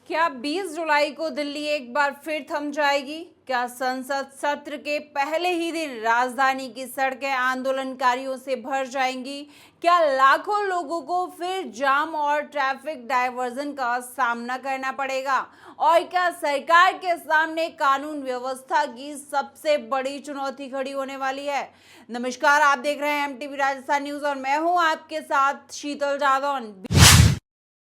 क्या 20 जुलाई को दिल्ली एक बार फिर थम जाएगी? क्या संसद सत्र के पहले ही दिन राजधानी की सड़कें आंदोलनकारियों से भर जाएंगी? क्या लाखों लोगों को फिर जाम और ट्रैफिक डायवर्जन का सामना करना पड़ेगा? और क्या सरकार के सामने कानून व्यवस्था की सबसे बड़ी चुनौती खड़ी होने वाली है? नमस्कार, आप देख रहे हैं एमटीवी राजस्थान न्यूज और मैं हूं आपके साथ शीतल जादौन।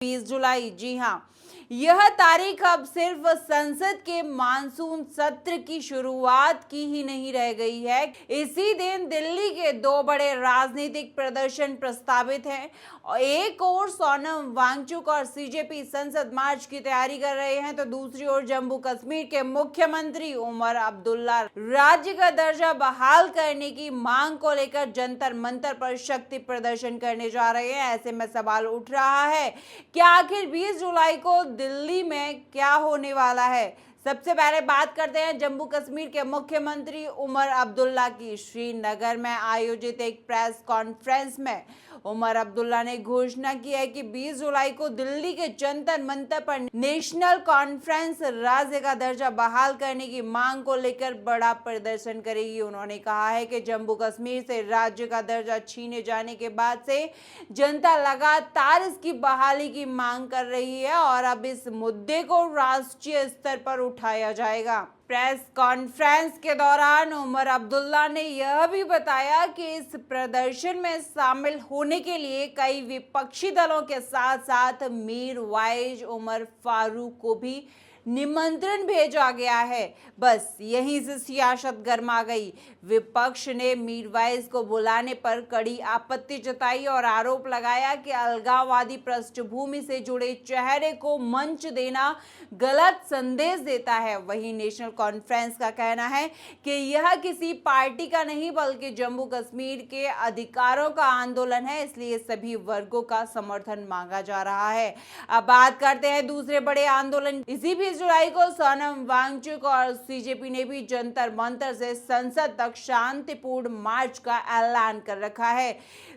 20 जुलाई, जी हाँ, यह तारीख अब सिर्फ संसद के मानसून सत्र की शुरुआत की ही नहीं रह गई है। इसी दिन दिल्ली के दो बड़े राजनीतिक प्रदर्शन प्रस्तावित हैं। एक ओर सोनम वांगचुक और सीजेपी संसद मार्च की तैयारी कर रहे हैं, तो दूसरी ओर जम्मू कश्मीर के मुख्यमंत्री उमर अब्दुल्ला राज्य का दर्जा बहाल करने की मांग को लेकर जंतर मंतर पर शक्ति प्रदर्शन करने जा रहे हैं। ऐसे में सवाल उठ रहा है, क्या आखिर 20 जुलाई को दिल्ली में क्या होने वाला है? सबसे पहले बात करते हैं जम्मू कश्मीर के मुख्यमंत्री उमर अब्दुल्ला की। श्रीनगर में आयोजित एक प्रेस कॉन्फ्रेंस में उमर अब्दुल्ला ने घोषणा की है कि 20 जुलाई को दिल्ली के जंतर मंतर पर नेशनल कॉन्फ्रेंस राज्य का दर्जा बहाल करने की मांग को लेकर बड़ा प्रदर्शन करेगी। उन्होंने कहा है कि जम्मू कश्मीर से राज्य का दर्जा छीने जाने के बाद से जनता लगातार इसकी बहाली की मांग कर रही है और अब इस मुद्दे को राष्ट्रीय स्तर पर उठाया जाएगा। प्रेस कॉन्फ्रेंस के दौरान उमर अब्दुल्ला ने यह भी बताया कि इस प्रदर्शन में शामिल होने के लिए कई विपक्षी दलों के साथ साथ मीर वाइज उमर फारूक को भी निमंत्रण भेजा गया है। बस यहीं से सियासत गर्मा गई। विपक्ष ने मीरवाइज को बुलाने पर कड़ी आपत्ति जताई और आरोप लगाया कि अलगाववादी पृष्ठभूमि से जुड़े चेहरे को मंच देना गलत संदेश देता है। वहीं नेशनल कॉन्फ्रेंस का कहना है कि यह किसी पार्टी का नहीं बल्कि जम्मू कश्मीर के अधिकारों का आंदोलन है, इसलिए सभी वर्गों का समर्थन मांगा जा रहा है। अब बात करते हैं दूसरे बड़े आंदोलन। इसी 20 जुलाई को सोनम वांगचुक और सीजेपी ने भी जंतर मंतर से संसद तक शांतिपूर्ण मार्च का ऐलान कर रखा है।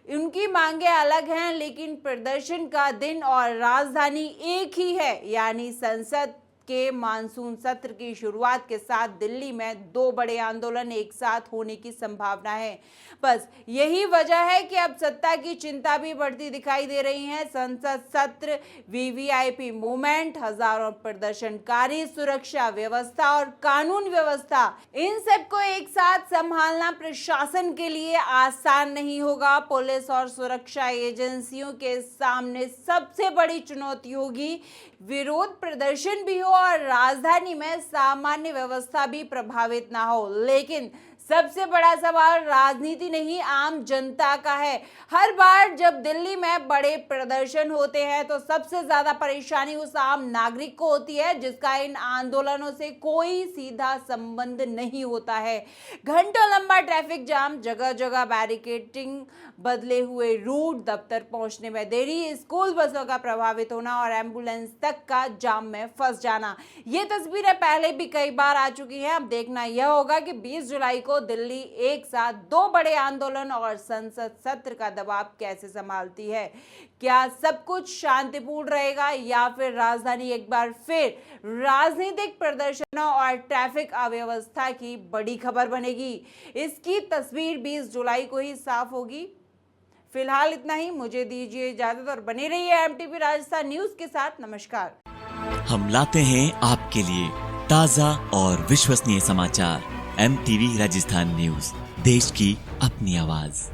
उनकी मांगे अलग हैं, लेकिन प्रदर्शन का दिन और राजधानी एक ही है, यानी संसद के मानसून सत्र की शुरुआत के साथ दिल्ली में दो बड़े आंदोलन एक साथ होने की संभावना है। बस यही वजह है कि अब सत्ता की चिंता भी बढ़ती दिखाई दे रही है। संसद सत्र, वीवीआईपी मूवमेंट, हजारों प्रदर्शनकारी, सुरक्षा व्यवस्था और कानून व्यवस्था, इन सबको एक साथ संभालना प्रशासन के लिए आसान नहीं होगा। पुलिस और सुरक्षा एजेंसियों के सामने सबसे बड़ी चुनौती होगी। विरोध प्रदर्शन भी हो और राजधानी में सामान्य व्यवस्था भी प्रभावित ना हो। लेकिन सबसे बड़ा सवाल राजनीति नहीं, आम जनता का है। हर बार जब दिल्ली में बड़े प्रदर्शन होते हैं तो सबसे ज्यादा परेशानी उस आम नागरिक को होती है जिसका इन आंदोलनों से कोई सीधा संबंध नहीं होता है। घंटों लंबा ट्रैफिक जाम, जगह जगह बैरिकेडिंग, बदले हुए रूट, दफ्तर पहुंचने में देरी, स्कूल बसों का प्रभावित होना और एम्बुलेंस तक का जाम में फंस जाना, ये तस्वीरें पहले भी कई बार आ चुकी हैं। अब देखना यह होगा कि 20 जुलाई को दिल्ली एक साथ दो बड़े आंदोलन और संसद सत्र का दबाव कैसे संभालती है। क्या सब कुछ शांतिपूर्ण रहेगा या फिर राजधानी एक बार फिर राजनीतिक प्रदर्शनों और ट्रैफिक अव्यवस्था की बड़ी खबर बनेगी? इसकी तस्वीर 20 जुलाई को ही साफ होगी। फिलहाल इतना ही, मुझे दीजिए इजाजत और बने रहिए एमटीवी राजस्थान न्यूज के साथ। नमस्कार। हम लाते हैं आपके लिए ताजा और विश्वसनीय समाचार। एमटीवी राजस्थान न्यूज, देश की अपनी आवाज।